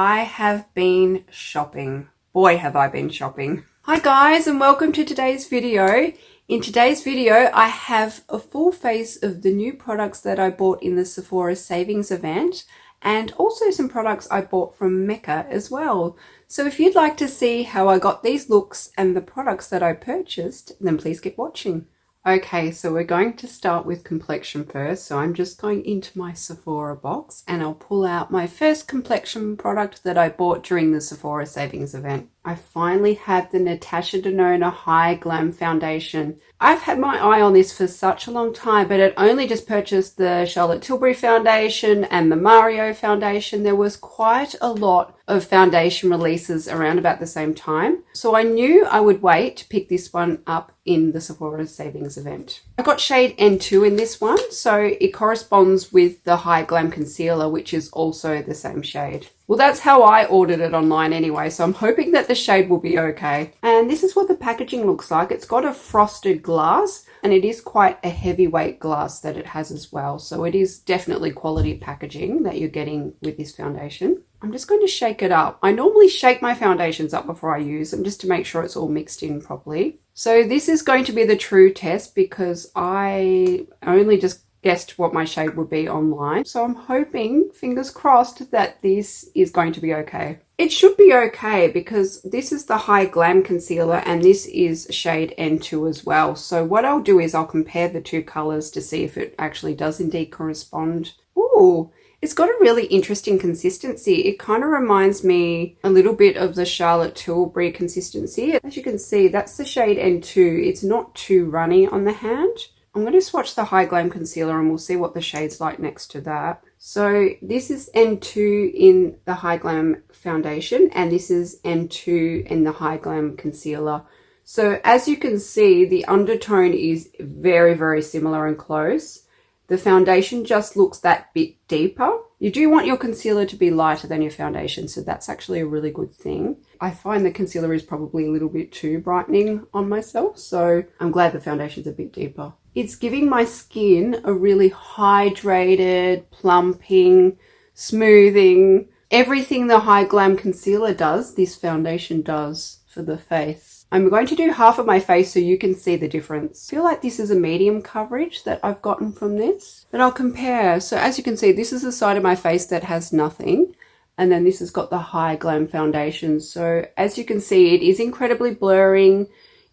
I have been shopping. Boy, have I been shopping. Hi guys, and welcome to today's video. In today's video, I have a full face of the new products that I bought in the Sephora savings event, and also some products I bought from Mecca as well. So if you'd like to see how I got these looks and the products that I purchased, then please keep watching. Okay, so we're going to start with complexion first. So I'm just going into my Sephora box and I'll pull out my first complexion product that I bought during the Sephora savings event. I finally have the Natasha Denona HY-Glam foundation. I've had my eye on this for such a long time, but I'd only just purchased the Charlotte Tilbury foundation and the Mario foundation. There was quite a lot of foundation releases around about the same time. So I knew I would wait to pick this one up in the Sephora savings event. I got shade N2 in this one, so it corresponds with the HY-Glam concealer, which is also the same shade. Well, that's how I ordered it online anyway, so I'm hoping that the shade will be okay. And this is what the packaging looks like. It's got a frosted glass, and it is quite a heavyweight glass that it has as well. So it is definitely quality packaging that you're getting with this foundation. I'm just going to shake it up. I normally shake my foundations up before I use them just to make sure it's all mixed in properly. So this is going to be the true test because I only just guessed what my shade would be online. So I'm hoping, fingers crossed, that this is going to be okay. It should be okay because this is the HY-Glam concealer and this is shade N2 as well. So what I'll do is I'll compare the two colors to see if it actually does indeed correspond. Ooh, it's got a really interesting consistency. It kind of reminds me a little bit of the Charlotte Tilbury consistency. As you can see, that's the shade N2. It's not too runny on the hand. I'm going to swatch the HY-Glam concealer and we'll see what the shade's like next to that. So this is N2 in the HY-Glam foundation and this is N2 in the HY-Glam concealer. So as you can see, the undertone is very, very similar and close. The foundation just looks that bit deeper. You do want your concealer to be lighter than your foundation, so that's actually a really good thing. I find the concealer is probably a little bit too brightening on myself, so I'm glad the foundation's a bit deeper. It's giving my skin a really hydrated, plumping, smoothing, everything the HY-Glam concealer does, this foundation does for the face. I'm going to do half of my face so you can see the difference. I feel like this is a medium coverage that I've gotten from this, but I'll compare. So as you can see, this is the side of my face that has nothing. And then this has got the HY-Glam foundation. So as you can see, it is incredibly blurring.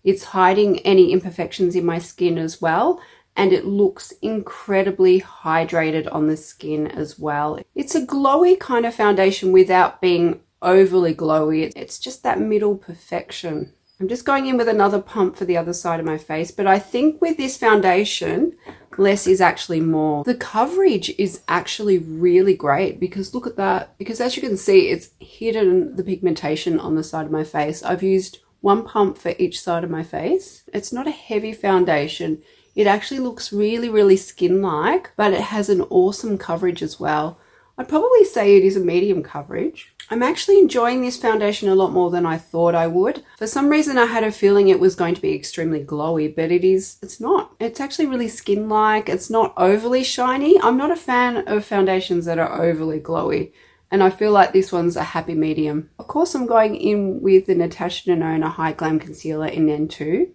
It's hiding any imperfections in my skin as well. And it looks incredibly hydrated on the skin as well. It's a glowy kind of foundation without being overly glowy. It's just that middle perfection. I'm just going in with another pump for the other side of my face, but I think with this foundation, less is actually more. The coverage is actually really great because look at that. Because as you can see, it's hidden the pigmentation on the side of my face. I've used one pump for each side of my face. It's not a heavy foundation. It actually looks really, really skin-like, but it has an awesome coverage as well. I'd probably say it is a medium coverage. I'm actually enjoying this foundation a lot more than I thought I would. For some reason, I had a feeling it was going to be extremely glowy, but it's not. It's actually really skin-like. It's not overly shiny. I'm not a fan of foundations that are overly glowy, and I feel like this one's a happy medium. Of course, I'm going in with the Natasha Denona HY-Glam concealer in N2.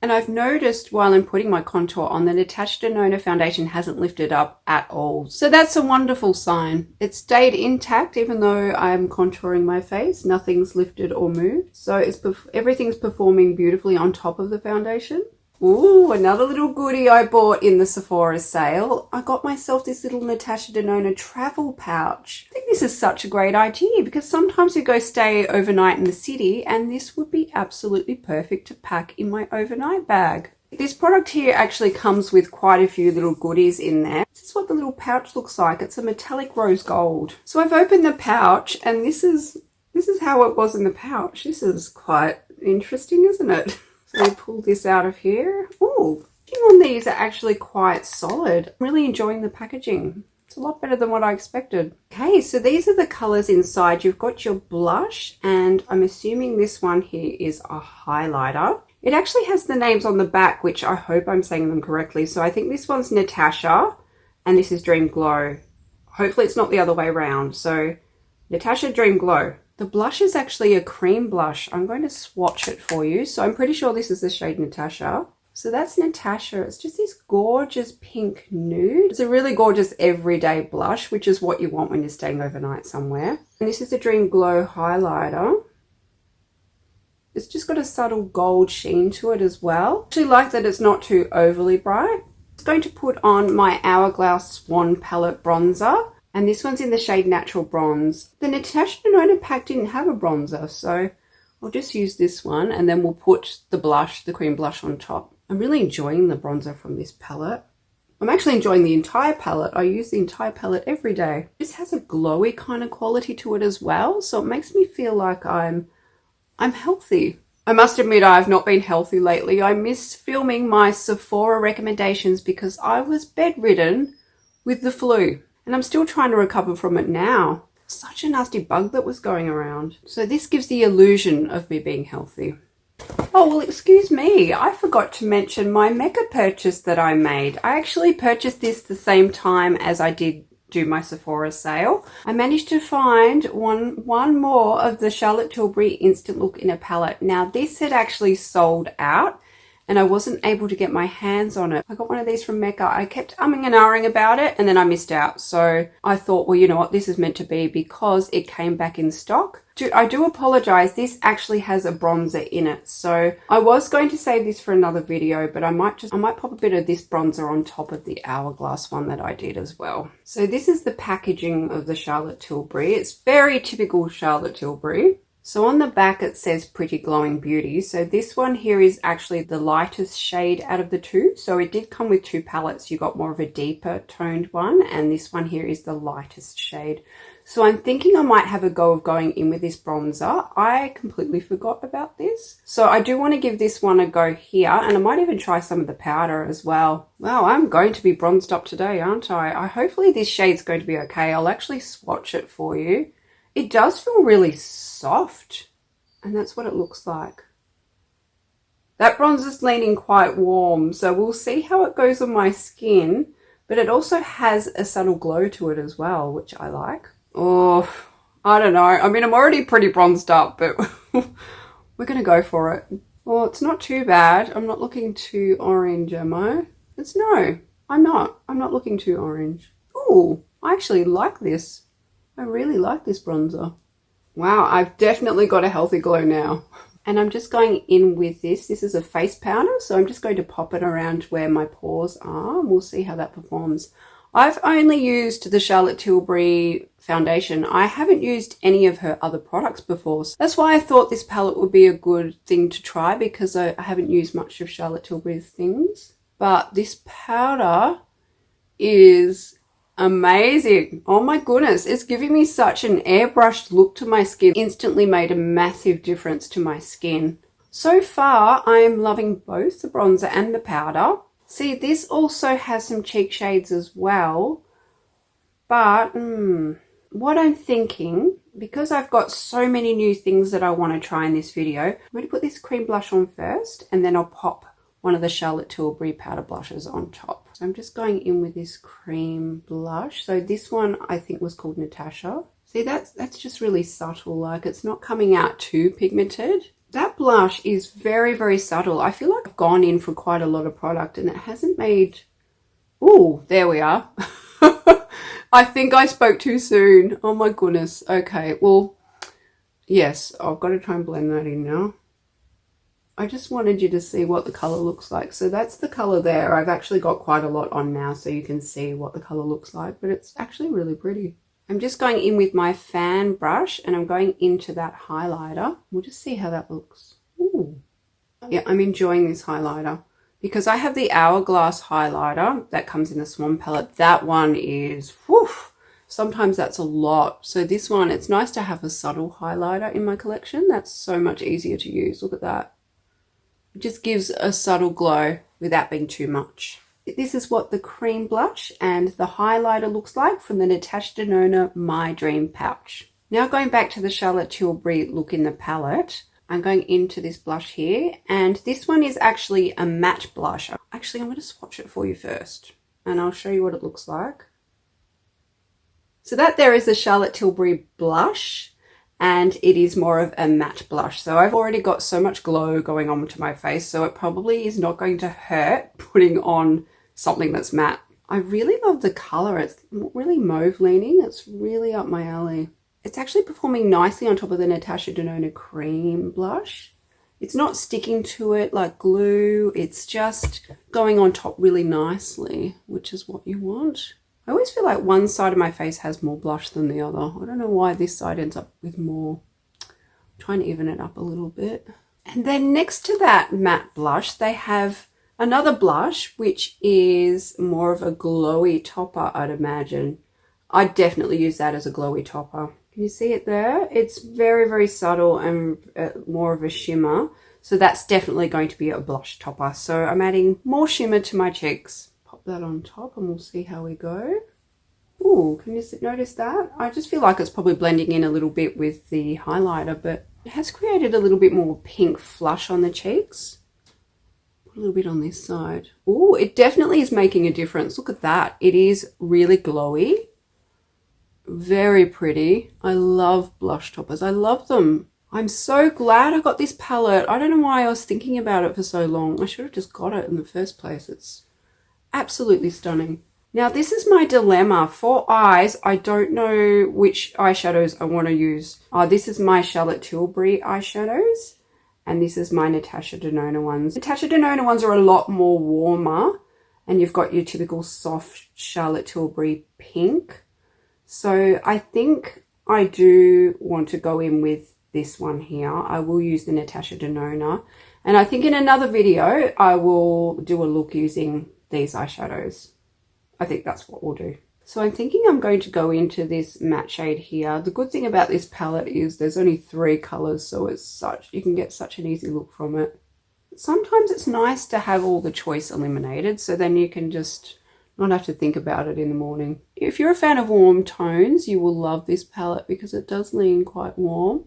And I've noticed while I'm putting my contour on, the Natasha Denona foundation hasn't lifted up at all. So that's a wonderful sign. It stayed intact even though I'm contouring my face. Nothing's lifted or moved. So everything's performing beautifully on top of the foundation. Ooh, another little goodie I bought in the Sephora sale. I got myself this little Natasha Denona travel pouch. I think this is such a great idea because sometimes we go stay overnight in the city and this would be absolutely perfect to pack in my overnight bag. This product here actually comes with quite a few little goodies in there. This is what the little pouch looks like. It's a metallic rose gold. So I've opened the pouch and this is how it was in the pouch. This is quite interesting, isn't it? So we pull this out of here. Ooh, on these are actually quite solid. I'm really enjoying the packaging. It's a lot better than what I expected. Okay, so these are the colors inside. You've got your blush, and I'm assuming this one here is a highlighter. It actually has the names on the back, which I hope I'm saying them correctly. So I think this one's Natasha, and this is Dream Glow. Hopefully it's not the other way around. So Natasha Dream Glow. The blush is actually a cream blush. I'm going to swatch it for you. So I'm pretty sure this is the shade Natasha. So that's Natasha. It's just this gorgeous pink nude. It's a really gorgeous everyday blush, which is what you want when you're staying overnight somewhere. And this is the Dream Glow highlighter. It's just got a subtle gold sheen to it as well. I actually like that it's not too overly bright. I'm going to put on my Hourglass Swan palette bronzer. And this one's in the shade Natural Bronze. The Natasha Denona pack didn't have a bronzer, so I'll just use this one and then we'll put the blush, the cream blush on top. I'm really enjoying the bronzer from this palette. I'm actually enjoying the entire palette. I use the entire palette every day. This has a glowy kind of quality to it as well, so it makes me feel like I'm healthy. I must admit I've not been healthy lately. I miss filming my Sephora recommendations because I was bedridden with the flu and I'm still trying to recover from it now. Such a nasty bug that was going around. So this gives the illusion of me being healthy. Oh, well, excuse me. I forgot to mention my Mecca purchase that I made. I actually purchased this the same time as I did do my Sephora sale. I managed to find one more of the Charlotte Tilbury Instant Look in a palette. Now this had actually sold out and I wasn't able to get my hands on it. I got one of these from Mecca. I kept umming and ahhing about it and then I missed out. So I thought, well, you know what, this is meant to be because it came back in stock. I do apologize. This actually has a bronzer in it. So I was going to save this for another video, but I might pop a bit of this bronzer on top of the Hourglass one that I did as well. So this is the packaging of the Charlotte Tilbury. It's very typical Charlotte Tilbury. So on the back it says Pretty Glowing Beauty. So this one here is actually the lightest shade out of the two. So it did come with two palettes. You got more of a deeper toned one and this one here is the lightest shade. So I'm thinking I might have a go of going in with this bronzer. I completely forgot about this. So I do want to give this one a go here and I might even try some of the powder as well. Wow, I'm going to be bronzed up today, aren't I? Hopefully this shade's going to be okay. I'll actually swatch it for you. It does feel really soft and that's what it looks like. That bronzer's leaning quite warm, so we'll see how it goes on my skin, but it also has a subtle glow to it as well, which I like. Oh, I don't know. I mean, I'm already pretty bronzed up, but we're going to go for it. Well, it's not too bad. I'm not looking too orange, am I? No, I'm not. I'm not looking too orange. Ooh, I actually like this. I really like this bronzer. Wow, I've definitely got a healthy glow now. And I'm just going in with this. This is a face powder, so I'm just going to pop it around where my pores are and we'll see how that performs. I've only used the Charlotte Tilbury foundation. I haven't used any of her other products before. So that's why I thought this palette would be a good thing to try because I haven't used much of Charlotte Tilbury's things. But this powder is amazing. Oh my goodness. It's giving me such an airbrushed look to my skin. Instantly made a massive difference to my skin. So far, I'm loving both the bronzer and the powder. See, this also has some cheek shades as well, but what I'm thinking, because I've got so many new things that I want to try in this video, I'm going to put this cream blush on first and then I'll pop one of the Charlotte Tilbury powder blushes on top. So I'm just going in with this cream blush. So this one I think was called Natasha. See, that's just really subtle, like it's not coming out too pigmented. That blush is very, very subtle. I feel like I've gone in for quite a lot of product and it hasn't made... Ooh, there we are. I think I spoke too soon. Oh my goodness. Okay, well, yes, I've got to try and blend that in now. I just wanted you to see what the colour looks like. So that's the colour there. I've actually got quite a lot on now so you can see what the colour looks like, but it's actually really pretty. I'm just going in with my fan brush and I'm going into that highlighter. We'll just see how that looks. Ooh. Yeah, I'm enjoying this highlighter because I have the Hourglass highlighter that comes in the Swan palette. That one is, whew, sometimes that's a lot. So this one, it's nice to have a subtle highlighter in my collection. That's so much easier to use. Look at that. It just gives a subtle glow without being too much. This is what the cream blush and the highlighter looks like from the Natasha Denona My Dream pouch. Now going back to the Charlotte Tilbury look in the palette, I'm going into this blush here, and this one is actually a matte blush. Actually, I'm going to swatch it for you first and I'll show you what it looks like. So that there is a Charlotte Tilbury blush, and it is more of a matte blush. So I've already got so much glow going on to my face, so it probably is not going to hurt putting on something that's matte. I really love the color. It's really mauve leaning. It's really up my alley. It's actually performing nicely on top of the Natasha Denona cream blush. It's not sticking to it like glue. It's just going on top really nicely, which is what you want. I always feel like one side of my face has more blush than the other. I don't know why this side ends up with more. I'm trying to even it up a little bit. And then next to that matte blush, they have another blush, which is more of a glowy topper, I'd imagine. I'd definitely use that as a glowy topper. Can you see it there? It's very, very subtle and more of a shimmer. So that's definitely going to be a blush topper. So I'm adding more shimmer to my cheeks. Pop that on top and we'll see how we go. Ooh, can you notice that? I just feel like it's probably blending in a little bit with the highlighter, but it has created a little bit more pink flush on the cheeks. Put a little bit on this side. Ooh, it definitely is making a difference. Look at that. It is really glowy. Very pretty. I love blush toppers. I love them. I'm so glad I got this palette. I don't know why I was thinking about it for so long. I should have just got it in the first place. It's absolutely stunning. Now this is my dilemma. For eyes, I don't know which eyeshadows I want to use. This is my Charlotte Tilbury eyeshadows, and this is my Natasha Denona ones. Natasha Denona ones are a lot more warmer, and you've got your typical soft Charlotte Tilbury pink. So I think I do want to go in with this one here. I will use the Natasha Denona. And I think in another video, I will do a look using these eyeshadows. I think that's what we'll do. So I'm thinking I'm going to go into this matte shade here. The good thing about this palette is there's only 3 colors, so you can get such an easy look from it. Sometimes it's nice to have all the choice eliminated, so then you can just not have to think about it in the morning. If you're a fan of warm tones, you will love this palette because it does lean quite warm.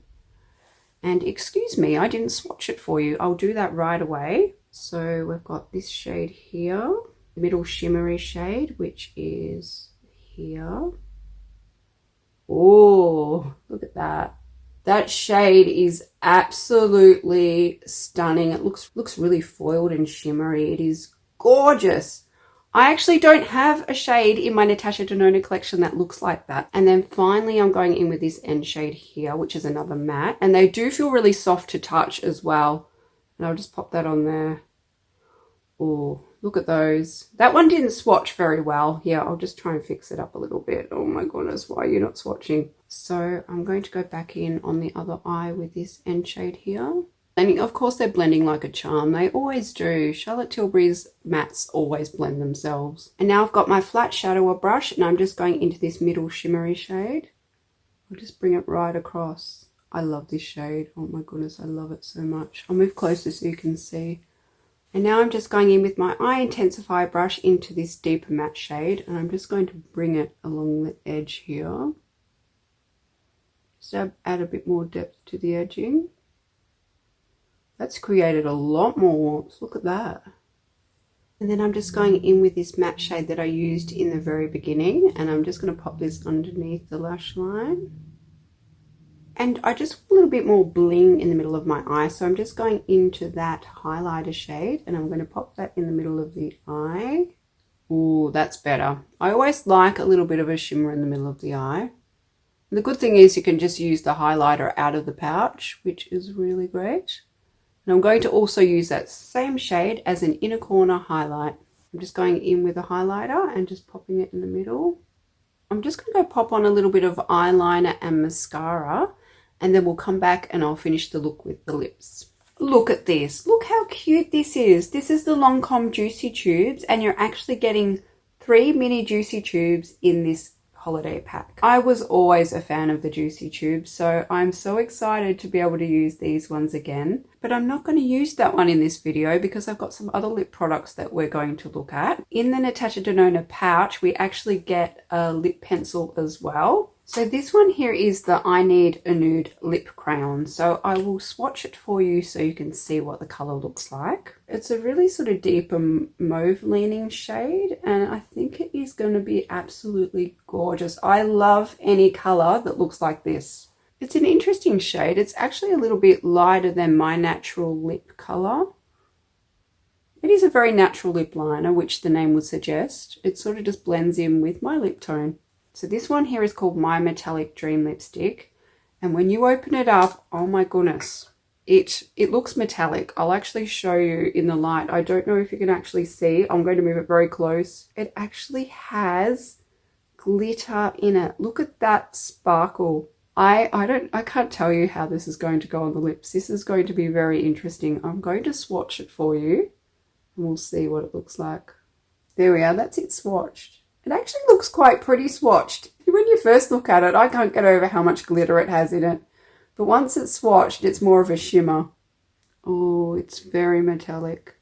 And excuse me, I didn't swatch it for you. I'll do that right away. So we've got this shade here, the middle shimmery shade, which is here. Oh, look at that. That shade is absolutely stunning. It looks really foiled and shimmery. It is gorgeous. I actually don't have a shade in my Natasha Denona collection that looks like that. And then finally I'm going in with this end shade here, which is another matte. And they do feel really soft to touch as well. And I'll just pop that on there. Oh, look at those. That one didn't swatch very well. Here, I'll just try and fix it up a little bit. Oh my goodness, why are you not swatching? So I'm going to go back in on the other eye with this end shade here. And of course they're blending like a charm. They always do. Charlotte Tilbury's mattes always blend themselves. And now I've got my flat shadower brush and I'm just going into this middle shimmery shade. I'll just bring it right across. I love this shade. Oh my goodness, I love it so much. I'll move closer so you can see. And now I'm just going in with my eye intensifier brush into this deeper matte shade. And I'm just going to bring it along the edge here. Just add a bit more depth to the edging. That's created a lot more warmth. Look at that. And then I'm just going in with this matte shade that I used in the very beginning. And I'm just going to pop this underneath the lash line. And I just want a little bit more bling in the middle of my eye. So I'm just going into that highlighter shade. And I'm going to pop that in the middle of the eye. Ooh, that's better. I always like a little bit of a shimmer in the middle of the eye. And the good thing is you can just use the highlighter out of the pouch, which is really great. And I'm going to also use that same shade as an inner corner highlight. I'm just going in with a highlighter and just popping it in the middle. I'm just going to go pop on a little bit of eyeliner and mascara, and then we'll come back and I'll finish the look with the lips. Look at this. Look how cute this is. This is the Lancome Juicy Tubes, and you're actually getting 3 mini Juicy Tubes in this holiday pack. I was always a fan of the Juicy Tubes, so I'm so excited to be able to use these ones again. But I'm not going to use that one in this video because I've got some other lip products that we're going to look at. In the Natasha Denona pouch, we actually get a lip pencil as well. So this one here is the I Need a Nude Lip Crayon. So I will swatch it for you so you can see what the colour looks like. It's a really sort of deeper mauve leaning shade, and I think it is going to be absolutely gorgeous. I love any colour that looks like this. It's an interesting shade. It's actually a little bit lighter than my natural lip colour. It is a very natural lip liner, which the name would suggest. It sort of just blends in with my lip tone. So this one here is called My Metallic Dream Lipstick. And when you open it up, oh my goodness, it looks metallic. I'll actually show you in the light. I don't know if you can actually see. I'm going to move it very close. It actually has glitter in it. Look at that sparkle. I can't tell you how this is going to go on the lips. This is going to be very interesting. I'm going to swatch it for you and we'll see what it looks like. There we are. That's it swatched. It actually looks quite pretty swatched. When you first look at it, I can't get over how much glitter it has in it. But once it's swatched, it's more of a shimmer. Oh, it's very metallic.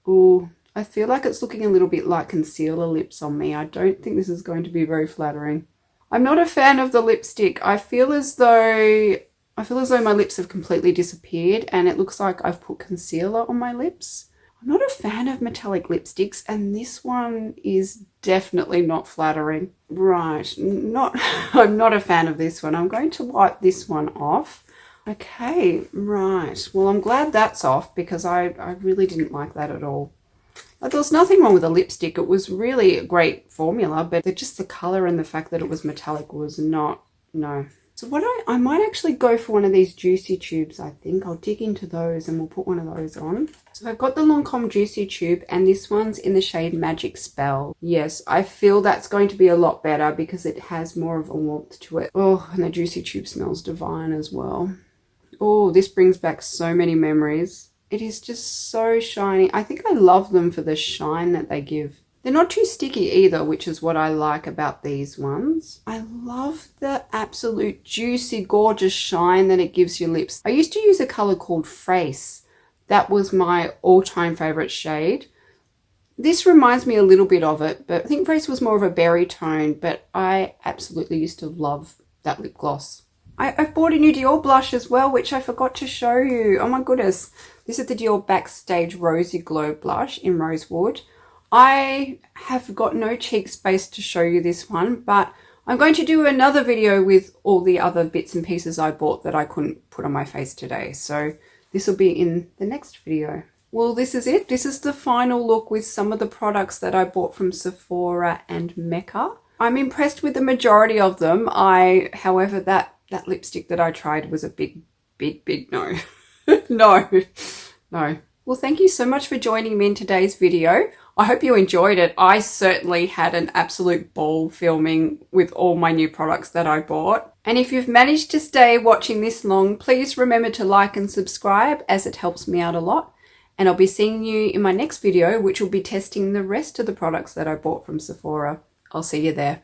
Oh, I feel like it's looking a little bit like concealer lips on me. I don't think this is going to be very flattering. I'm not a fan of the lipstick. I feel as though my lips have completely disappeared and it looks like I've put concealer on my lips. I'm not a fan of metallic lipsticks, and this one is definitely not flattering. Right, I'm not a fan of this one. I'm going to wipe this one off. Okay, right. Well, I'm glad that's off because I really didn't like that at all. There was nothing wrong with the lipstick. It was really a great formula, but just the colour and the fact that it was metallic was not, no. So what I might actually go for one of these Juicy Tubes, I think. I'll dig into those and we'll put one of those on. So I've got the Lancome Juicy Tube and this one's in the shade Magic Spell. Yes, I feel that's going to be a lot better because it has more of a warmth to it. Oh, and the Juicy Tube smells divine as well. Oh, this brings back so many memories. It is just so shiny. I think I love them for the shine that they give. They're not too sticky either, which is what I like about these ones. I love the absolute juicy, gorgeous shine that it gives your lips. I used to use a colour called Face. That was my all-time favourite shade. This reminds me a little bit of it, but I think Face was more of a berry tone, but I absolutely used to love that lip gloss. I've bought a new Dior blush as well, which I forgot to show you. Oh my goodness. This is the Dior Backstage Rosy Glow blush in Rosewood. I have got no cheek space to show you this one, but I'm going to do another video with all the other bits and pieces I bought that I couldn't put on my face today. So this will be in the next video. Well, this is it. This is the final look with some of the products that I bought from Sephora and Mecca. I'm impressed with the majority of them. However, that lipstick that I tried was a big no. No. Well, thank you so much for joining me in today's video. I hope you enjoyed it. I certainly had an absolute ball filming with all my new products that I bought. And if you've managed to stay watching this long, please remember to like and subscribe as it helps me out a lot. And I'll be seeing you in my next video, which will be testing the rest of the products that I bought from Sephora. I'll see you there.